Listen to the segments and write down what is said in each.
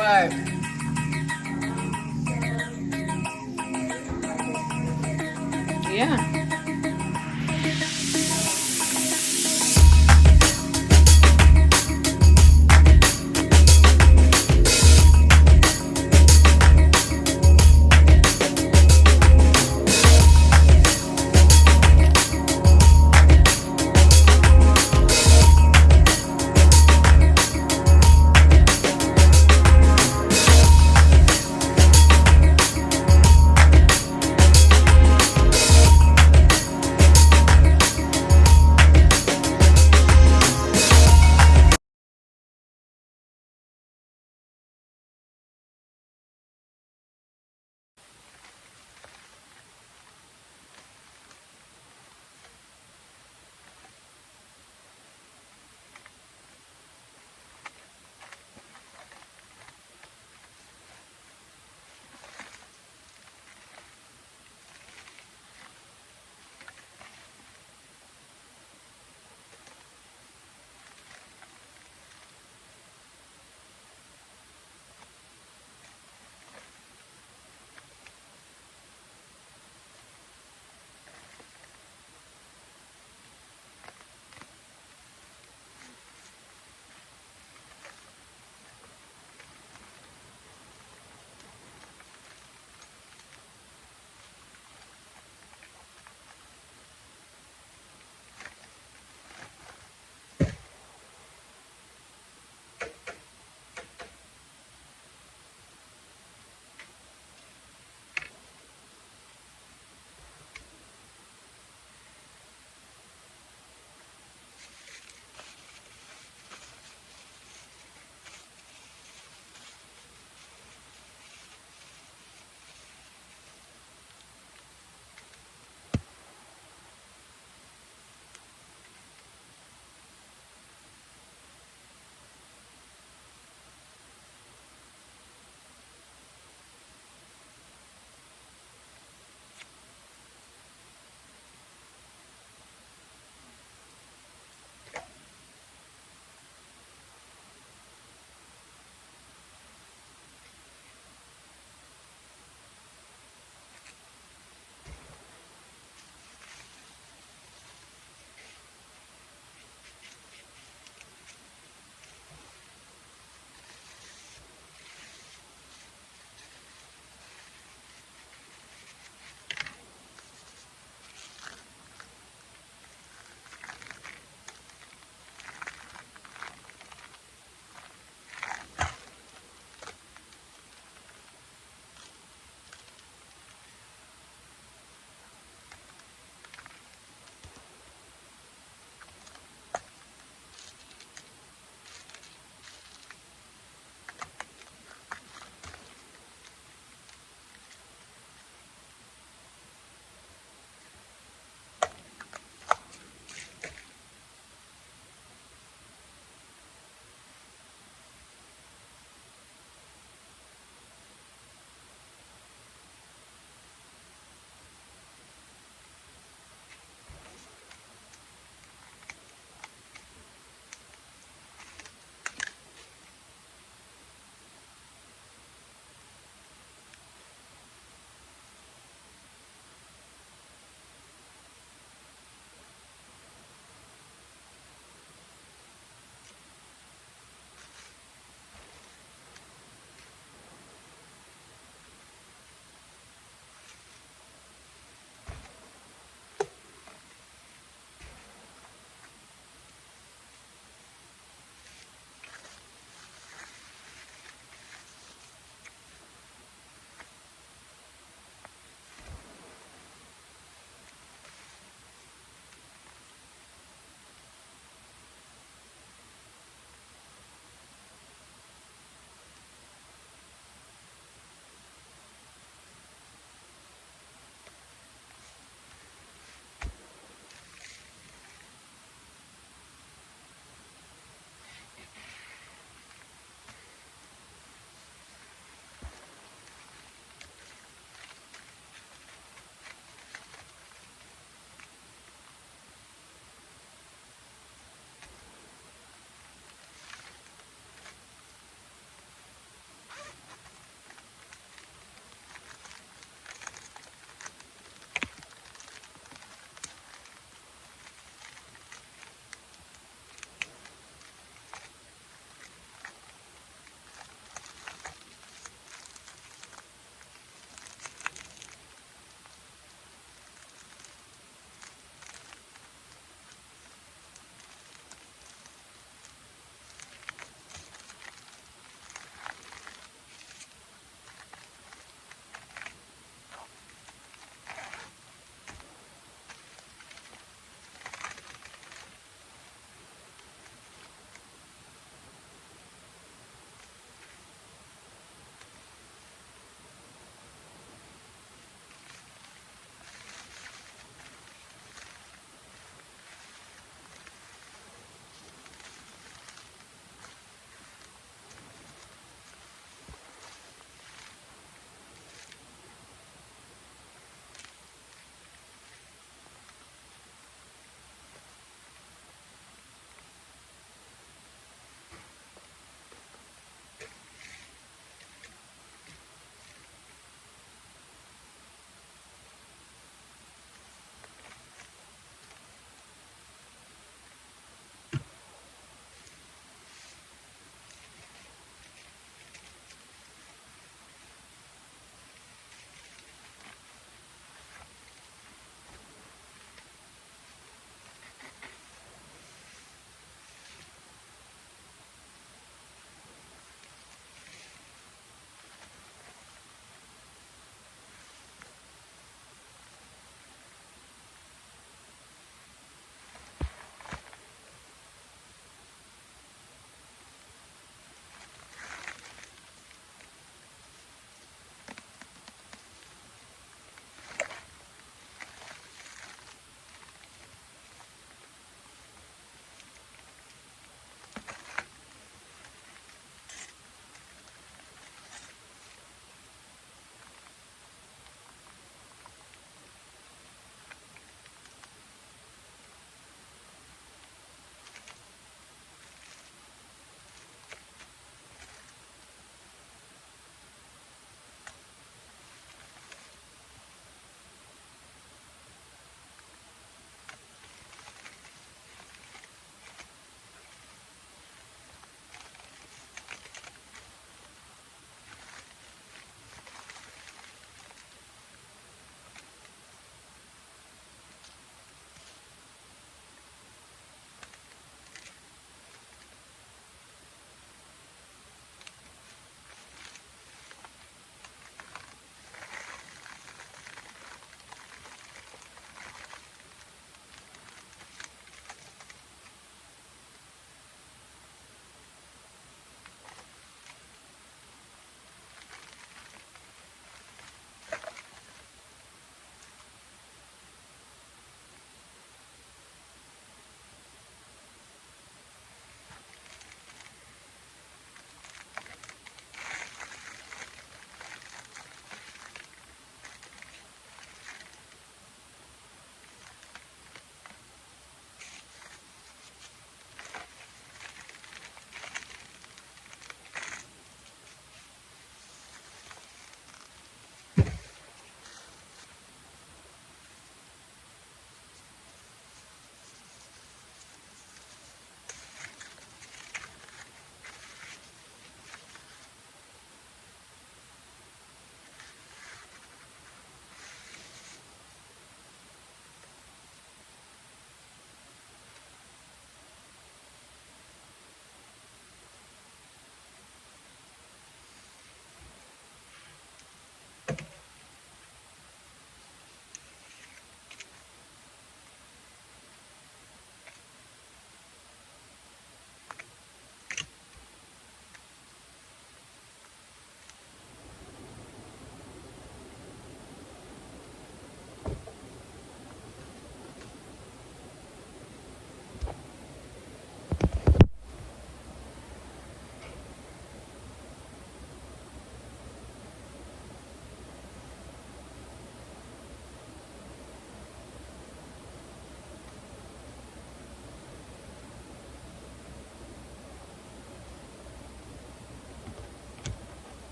Right. Yeah.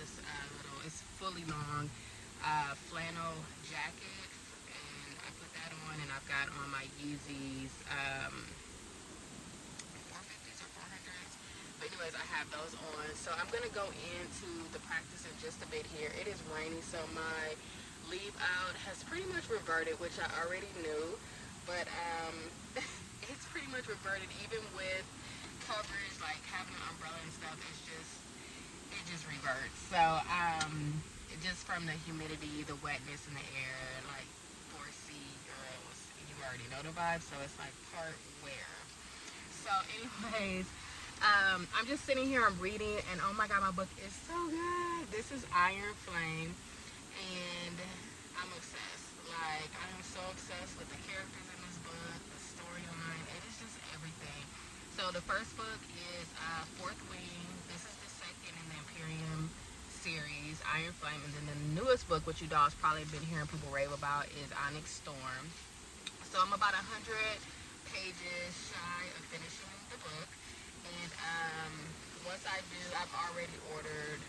this little, it's fully long flannel jacket, and I put that on, and I've got on my Yeezys 450s or 400s. But anyways, I have those on. So I'm gonna go into the practice in just a bit here. It is rainy, so my leave out has pretty much reverted, which I already knew, but it's pretty much reverted even with coverage, like having an umbrella and stuff. It just reverts. So just from the humidity, the wetness in the air, like 4C girls, you already know the vibe. So it's like part wear. So anyways, I'm just sitting here, I'm reading, and oh my god, my book is so good. This is Iron Flame, and I'm obsessed. Like, I am so obsessed with the characters in this book, the storyline. It is just everything. So the first book is Fourth Wing. This is the second in the Imperium series, Iron Flame. And then the newest book, which you dolls probably been hearing people rave about, is Onyx Storm. So I'm about 100 pages shy of finishing the book. And once I do, I've already ordered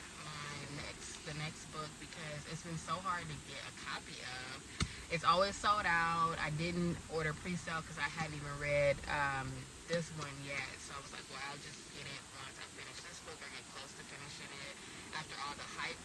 the next book, because it's been so hard to get a copy of. It's always sold out. I didn't order pre-sale because I hadn't even read this one yet. So I was like, well, I'll just get it once I finish this book or get close to finishing it after all the hype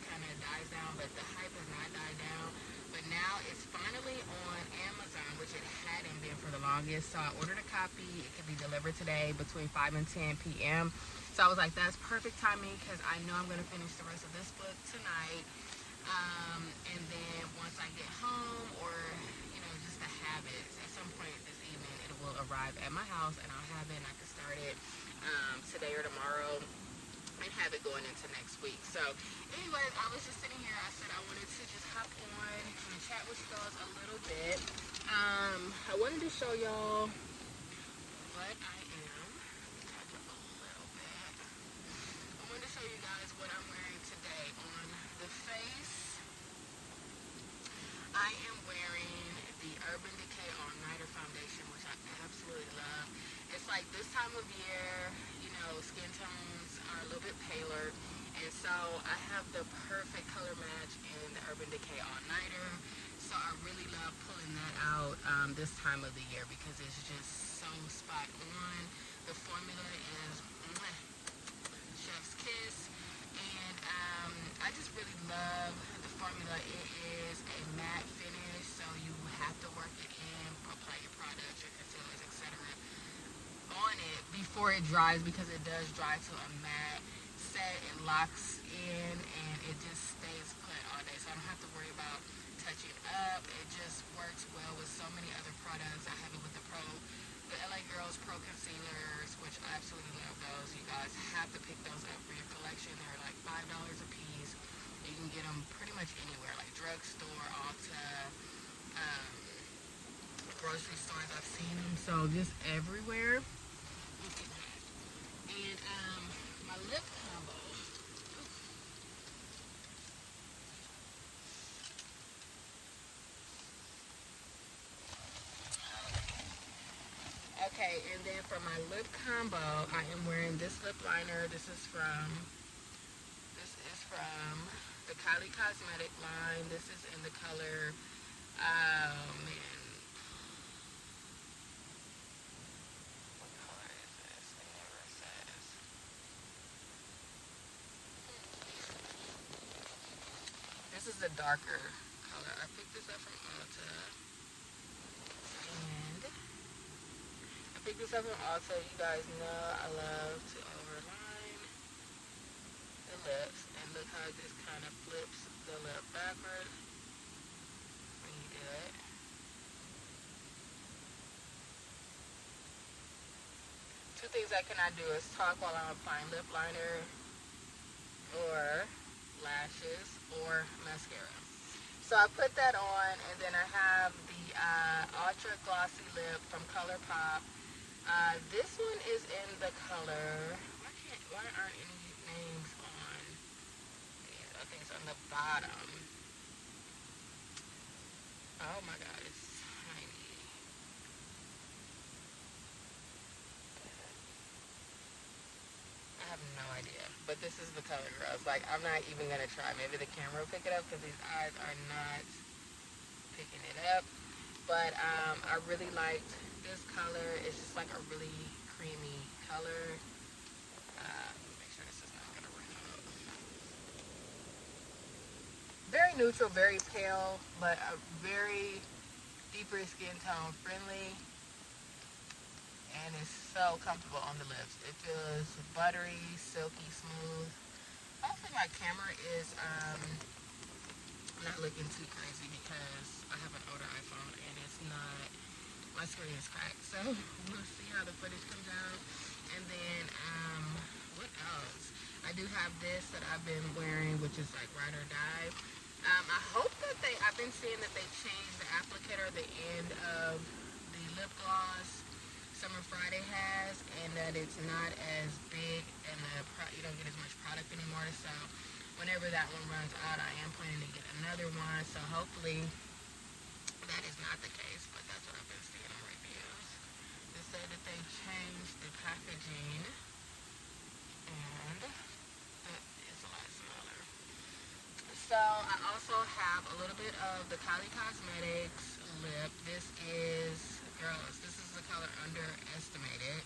kind of dies down. But the hype has not died down. But now it's finally on Amazon, which it hadn't been for the longest. So I ordered a copy. It could be delivered today between 5 and 10 p.m. So I was like, that's perfect timing, because I know I'm going to finish the rest of this book tonight. And then once I get home, or, you know, just to have it, at some point this evening, it will arrive at my house, and I'll have it, and I can start it today or tomorrow, and have it going into next week. So anyways, I was just sitting here. I said I wanted to just hop on and chat with you guys a little bit. I wanted to show y'all what I am. Touch up a little bit. I wanted to show you guys what I'm wearing today. On the face, I am wearing the Urban Decay All Nighter Foundation, which I absolutely love. It's like this time of year, you know, skin tones are a little bit paler, and so I have the perfect color match in the Urban Decay All Nighter. So I really love pulling that out this time of the year, because it's just so spot on. The formula is chef's kiss, and I just really love the formula. It is a matte finish, so you have to work it in, apply your products, your concealers, etc. on it before it dries, because it does dry to a matte set. It locks in, and it just stays put all day, so I don't have to worry about touching up. It just works well with so many other products. I have it with the LA Girls Pro Concealers, which I absolutely love those. You guys have to pick those up for your collection. They're like $5 a piece. You can get them pretty much anywhere, like drugstore, Ulta, grocery stores. I've seen them, so just everywhere. And my lip combo. Okay, and then for my lip combo, I am wearing this lip liner. This is from the Kylie Cosmetic line. This is in the color, oh man, what color is this? It never says. This is the darker color. I picked this up from Ulta, and I picked this up from Ulta. You guys know I love to overline the lips, and look how this kind of flips the lip backward when you do it. Two things I cannot do is talk while I'm applying lip liner, or lashes, or mascara. So I put that on, and then I have the Ultra Glossy Lip from ColourPop. This one is in the color, why aren't any names on these? I think it's on the bottom. Oh my god, it's tiny. I have no idea. But this is the color, girls. Like, I'm not even gonna try. Maybe the camera will pick it up because these eyes are not picking it up. But I really liked this color. It's just like a really creamy color. Make sure this is not gonna run out. Very neutral, very pale, but a very deeper skin tone friendly. And it's so comfortable on the lips. It feels buttery, silky, smooth. Hopefully my camera is not looking too crazy because I have an older iPhone and it's not, my screen is cracked. So we'll see how the footage comes out. And then what else? I do have this that I've been wearing, which is like Ride or Die. I hope that I've been seeing that they changed the applicator at the end of the lip gloss Summer Friday has, and that it's not as big and you don't get as much product anymore. So whenever that one runs out, I am planning to get another one. So hopefully that is not the case, but that's what I've been seeing on reviews. They said that they changed the packaging, and that is a lot smaller. So I also have a little bit of the Kylie Cosmetics lip. This is, girls, this is the color Underestimated.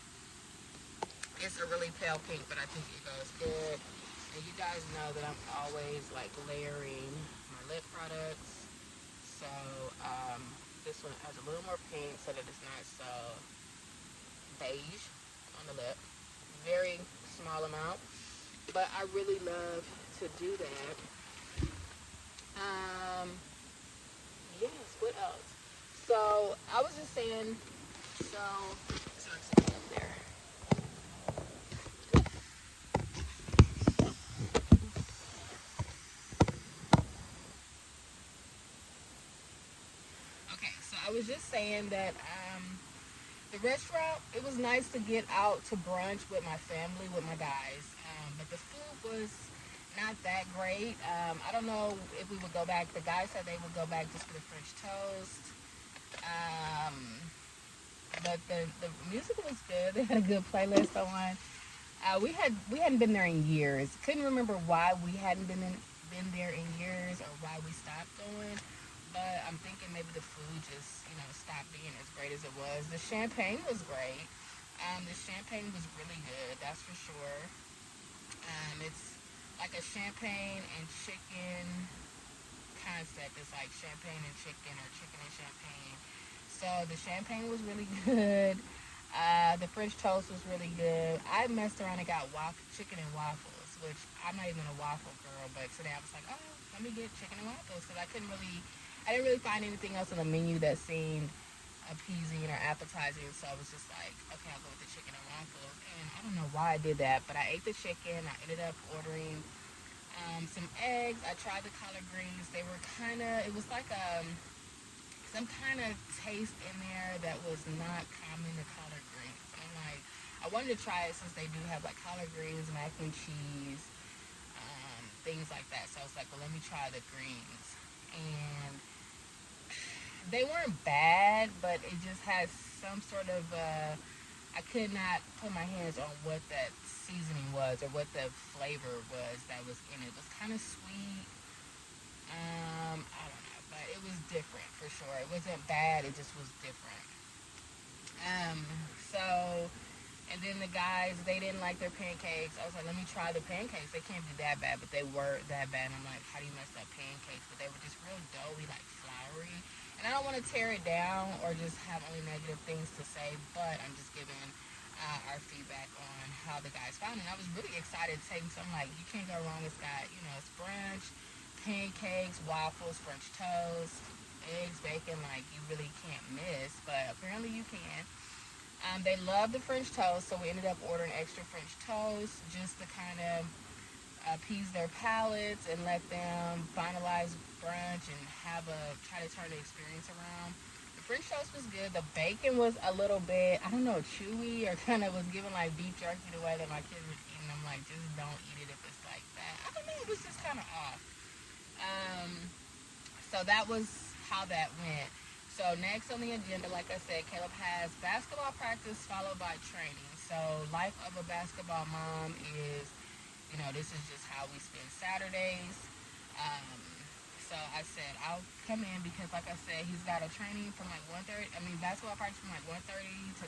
It's a really pale pink, but I think it goes good. And you guys know that I'm always like layering my lip products. So this one has a little more pink so that it's not so beige on the lip. Very small amount, but I really love to do that. Yes, what else? So I was just saying, so it's up there. Okay, so I was just saying that the restaurant, it was nice to get out to brunch with my family, with my guys, but the food was not that great. I don't know if we would go back. The guys said they would go back just for the French toast. But the music was good. They had a good playlist on. We hadn't been there in years. Couldn't remember why we hadn't been there in years or why we stopped going. But I'm thinking maybe the food just stopped being as great as it was. The champagne was great. The champagne was really good. That's for sure. It's like a champagne and chicken concept. It's like champagne and chicken or chicken and champagne. So the champagne was really good. The French toast was really good. I messed around and got chicken and waffles, which I'm not even a waffle girl, but today I was like, oh, let me get chicken and waffles because I didn't really find anything else on the menu that seemed appeasing or appetizing. So I was just like, okay, I'll go with the chicken and waffles. And I don't know why I did that, but I ate the chicken. I ended up ordering some eggs. I tried the collard greens. They were it was like some kind of taste in there that was not common to collard greens. And I'm like, I wanted to try it since they do have like collard greens, mac and cheese, things like that. So I was like, well, let me try the greens. And they weren't bad, but it just has some sort of, I could not put my hands on what that seasoning was or what the flavor was that was in it. It was kind of sweet. I don't know, but it was different for sure. It wasn't bad, it just was different. And then the guys, they didn't like their pancakes. I was like, let me try the pancakes. They can't be that bad, but they were that bad. And I'm like, how do you mess up pancakes? But they were just real doughy, like floury. And I don't want to tear it down or just have only negative things to say, but I'm just giving our feedback on how the guys found it. And I was really excited to take them. So I'm like, you can't go wrong. It's got, it's brunch, pancakes, waffles, French toast, eggs, bacon. Like, you really can't miss, but apparently you can. They love the French toast, so we ended up ordering extra French toast just to kind of appease their palates and let them finalize brunch and try to turn the experience around. The French toast was good. The bacon was a little bit, I don't know, chewy or kind of was giving like beef jerky the way that my kids were eating. I'm like, just don't eat it if it's like that. I don't know, it was just kind of off. So that was how that went. So next on the agenda, like I said, Caleb has basketball practice followed by training. So life of a basketball mom is you know, this is just how we spend Saturdays. Um, so I said I'll come in because, like I said, he's got a training from like 1:30. I mean, basketball practice from like 1:30 to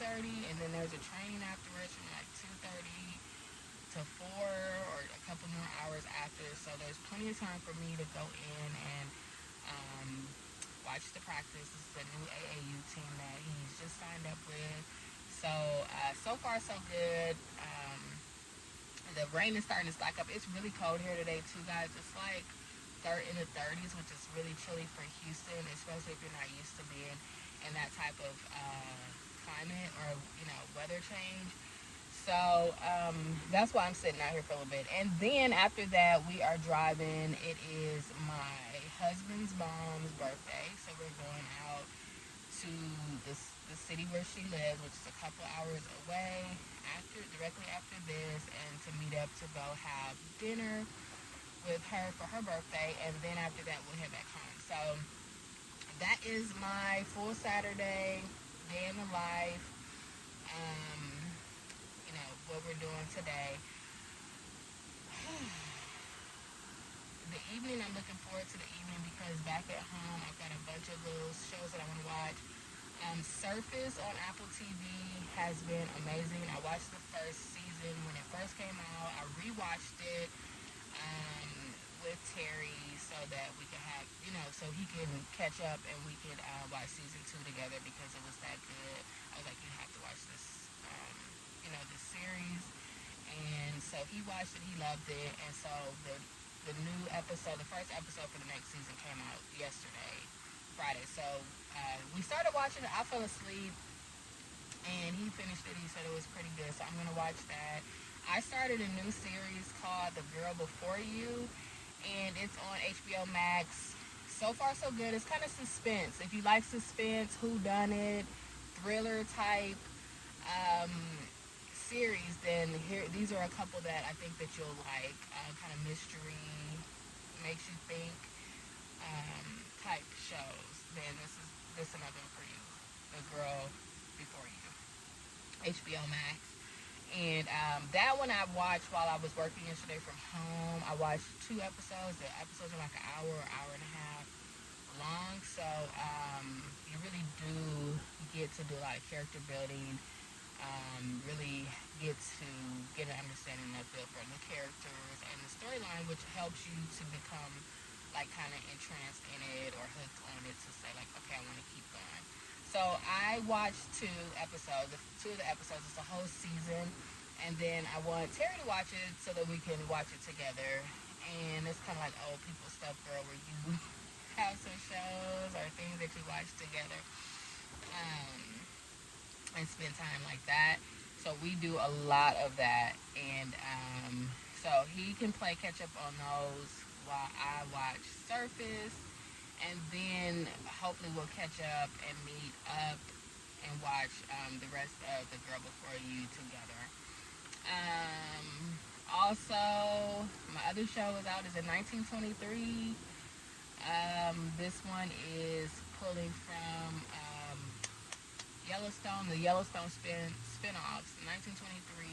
2:30, and then there's a training afterwards from like 2:30 to 4 or a couple more hours after. So there's plenty of time for me to go in and watch the practice. This is a new AAU team that he's just signed up with. So so far so good. The rain is starting to stack up. It's really cold here today too, guys. It's like in the 30s, which is really chilly for Houston, especially if you're not used to being in that type of climate or, you know, weather change. So that's why I'm sitting out here for a little bit. And then after that, we are driving. It is my husband's mom's birthday. So we're going out to the city where she lives, which is a couple hours away, directly after this, and to meet up to go have dinner with her for her birthday. And then after that, we'll head back home. So that is my full Saturday, day in the life. You know, what we're doing today. The evening, I'm looking forward to the evening because back at home, I've got a bunch of little shows that I want to watch. Surface on Apple TV has been amazing. I watched the first season when it first came out. I rewatched it with Terry so that we could have, you know, so he can catch up and we could watch season 2 together because it was that good. I was like, you have to watch this, you know, this series. And so he watched it, he loved it, and so the new episode, the first episode for the next season came out yesterday, Friday. So we started watching it. I fell asleep, and he finished it. He said it was pretty good, so I'm gonna watch that. I started a new series called The Girl Before You, and it's on HBO Max. So far, so good. It's kind of suspense. If you like suspense, whodunit, thriller type series, then these are a couple that I think that you'll like. Kind of mystery, makes you think type shows. Then this another one for you. The Girl Before You, HBO Max. And that one I watched while I was working yesterday from home. I watched 2 episodes. The episodes are like an hour and a half long. So you really do get to do a lot of character building. Really get to get an understanding of the characters and the storyline, which helps you to become like kind of entranced in it or hooked on it to say like, okay, I want to keep going. So I watched 2 episodes. 2 of the episodes, it's a whole season, and then I want Terry to watch it so that we can watch it together. And it's kind of like old people stuff, girl, where you have some shows or things that you watch together. And spend time like that. So we do a lot of that, and so he can play catch up on those while I watch Surface, and then hopefully we'll catch up and meet up and watch the rest of The Girl Before You together. Also, my other show is out. Is in 1923. This one is pulling from Yellowstone, the Yellowstone spin-offs, 1923,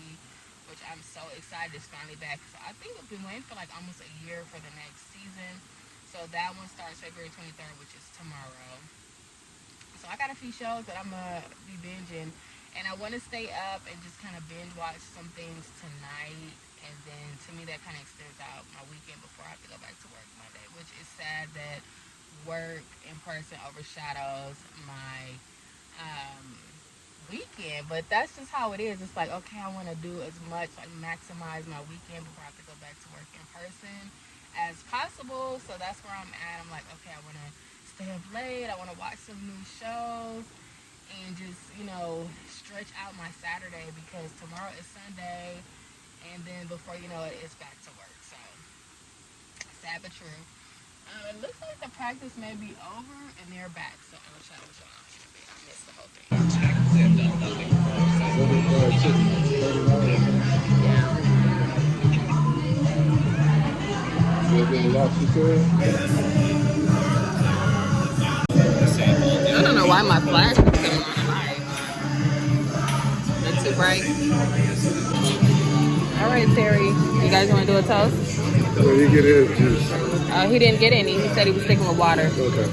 which I'm so excited is finally back. So I think we've been waiting for like almost a year for the next season. So that one starts February 23rd, which is tomorrow. So I got a few shows that I'm going to be binging. And I want to stay up and just kind of binge watch some things tonight. And then to me that kind of extends out my weekend before I have to go back to work Monday, which is sad that work in person overshadows my weekend, but that's just how it is. It's like, okay, I want to do as much, like maximize my weekend before I have to go back to work in person as possible. So that's where I'm at. I'm like, okay, I want to stay up late, I want to watch some new shows and just, you know, stretch out my Saturday because tomorrow is Sunday, and then before you know it, it's back to work. So sad but true. It looks like the practice may be over and they're back, so I'm gonna chat with y'all. I missed the whole thing. I don't know why my flash is coming on live. They're too bright. All right, Terry. You guys want to do a toast? Well, you get his juice. He didn't get any. He said he was sticking with water. Okay.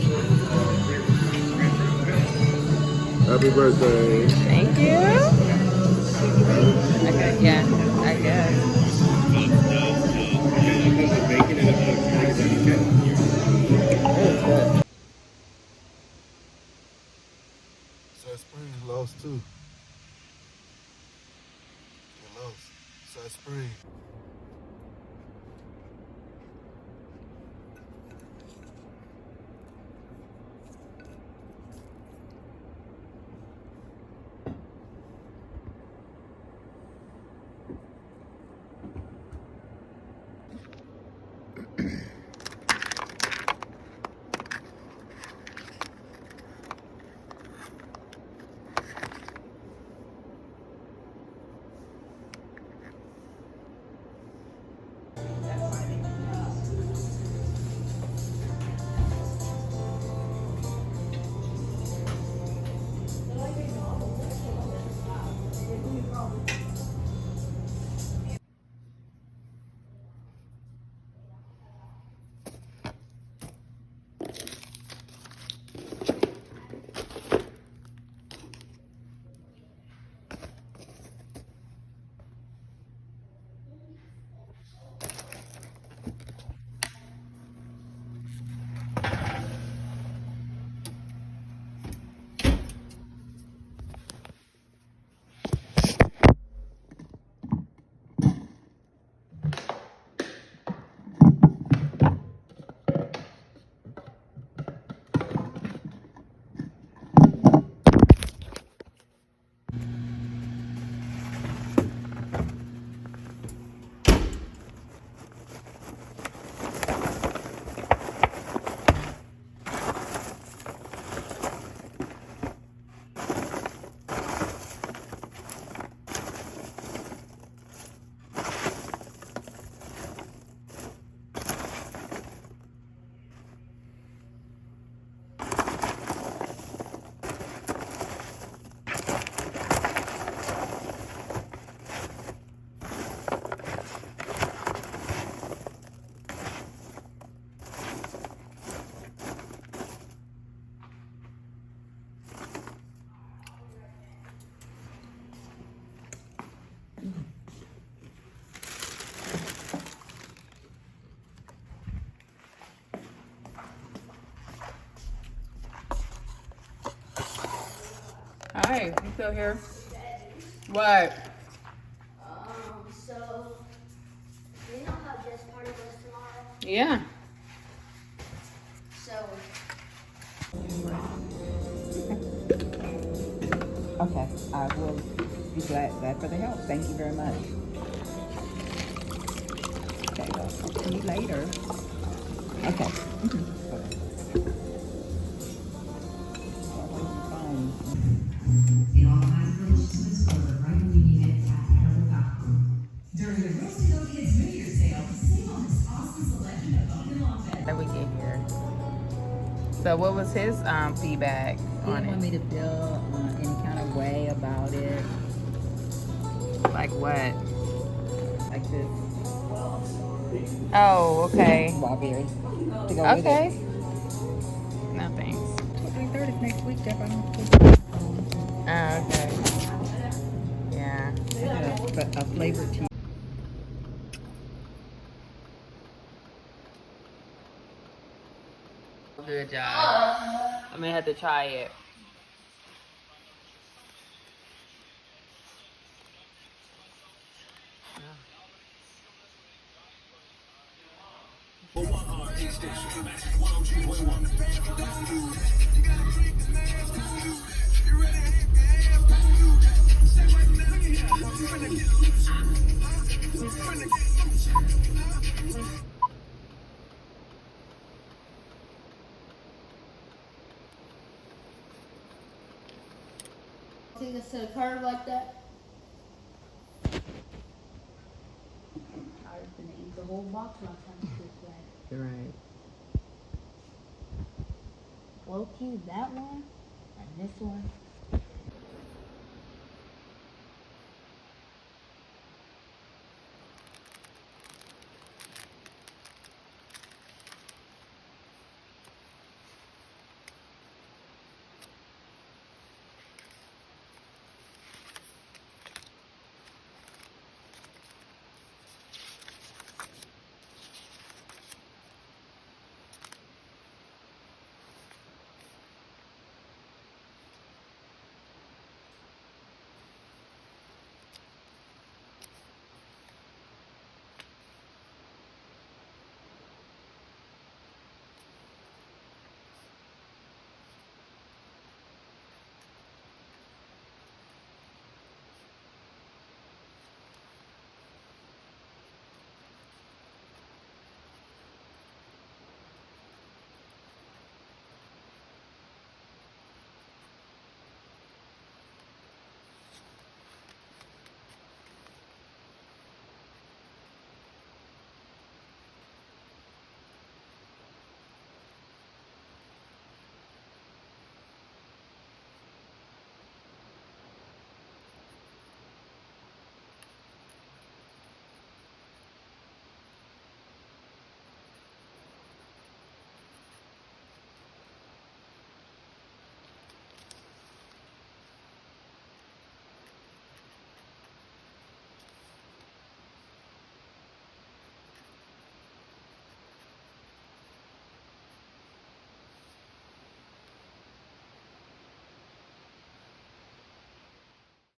Happy birthday. Thank you. Okay, yeah, I guess. South Springs lost too. They lost. South Springs. Hi, you still here? What? So, you know how dress party was tomorrow? Yeah. So, Okay, I will be glad for the help. Thank you very much. Okay, well, I'll see you later. Okay. It all has delicious flavor right when you need it at Prada.com. During the Roasted Oak Kids New Year's sale, save on this awesome selection of bone and long bed. That we get here. So what was his feedback He on didn't want it? me to feel any kind of way about it. Like what? Like this Oh, okay. strawberry to go Okay. with it. No thanks. 23rd is next week, Jeff. Oh, okay. Yeah. A flavored tea. Good job. I'm gonna have to try it. take us to the curve like that. I was gonna eat the whole box last time this way. Right. Low key, that one and this one.